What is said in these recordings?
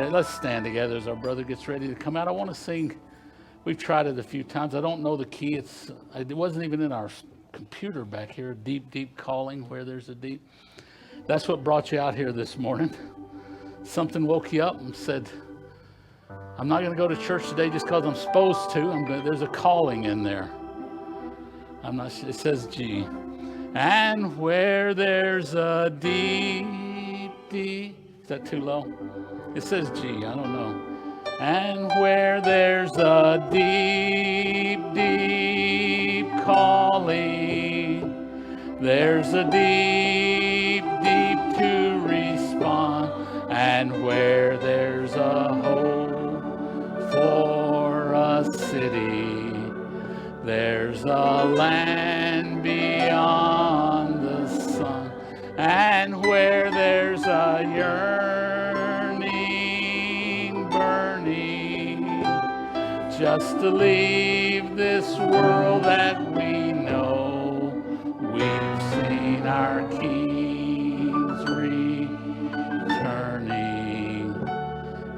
right, let's stand together as our brother gets ready to come out. I want to sing. We've tried it a few times. I don't know the key. It wasn't even in our computer back here. Deep, deep calling, where there's a deep. That's what brought you out here this morning. Something woke you up and said, I'm not going to go to church today just because I'm supposed to. There's a calling in there. I'm not sure. It says G. And where there's a deep, deep. Is that too low? It says G. I don't know. And where there's a deep, deep calling, there's a deep, deep to respond. And where there's a hope for a city, there's a land beyond the sun. And where there's a yearning, burning, just to leave this world that we know, we've seen our King's returning.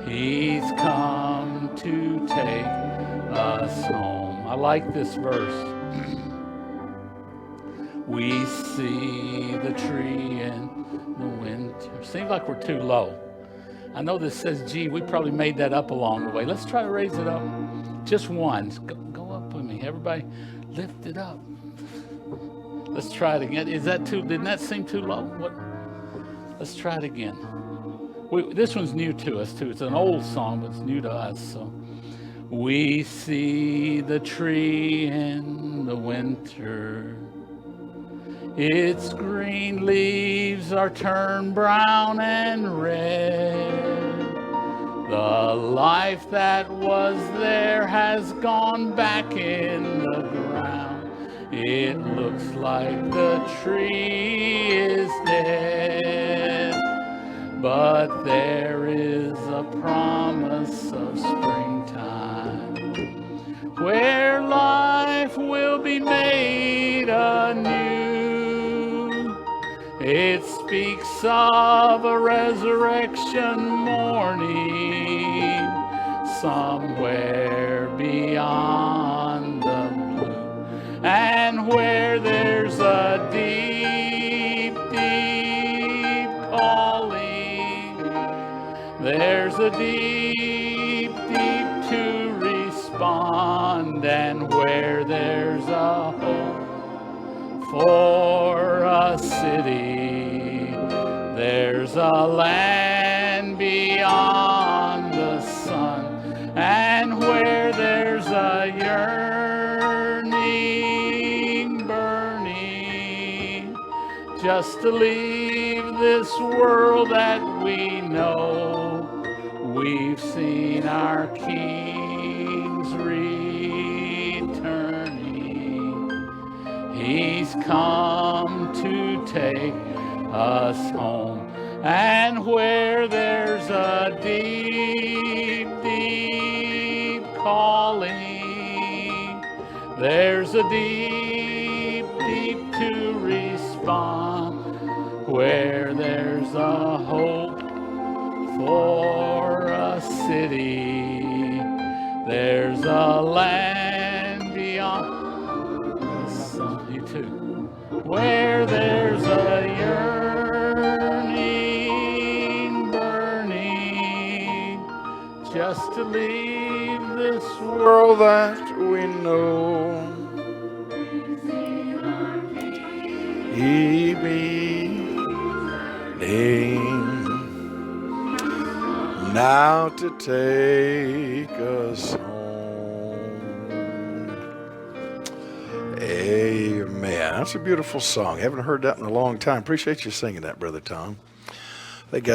He's come to take us home. I like this verse. We see the tree in the winter. Seems like we're too low. I know this says G. We probably made that up along the way. Let's try to raise it up. Just one. Go up with me. Everybody lift it up. Let's try it again. Didn't that seem too low? What? Let's try it again. This one's new to us too. It's an old song, but it's new to us. So we see the tree in the winter. Its green leaves are turned brown and red. The life that was there has gone back in the ground. It looks like the tree is dead. But there is a promise of springtime, where life will be made anew. It speaks of a resurrection morning, somewhere beyond the blue. And where there's a deep, deep calling, there's a deep, deep to respond. And where there's a hope for a city, there's a land beyond the sun. And where there's a yearning, burning, just to leave this world that we know, we've seen our King's returning. He's come to take us home. And where there's a deep, deep calling, there's a deep, deep to respond. Where there's a hope for a city, there's a land beyond. You too. Where there's a yearning, burning, just to leave this world that we know. He being now to take us home. Amen. That's a beautiful song. Haven't heard that in a long time. Appreciate you singing that, Brother Tom. They got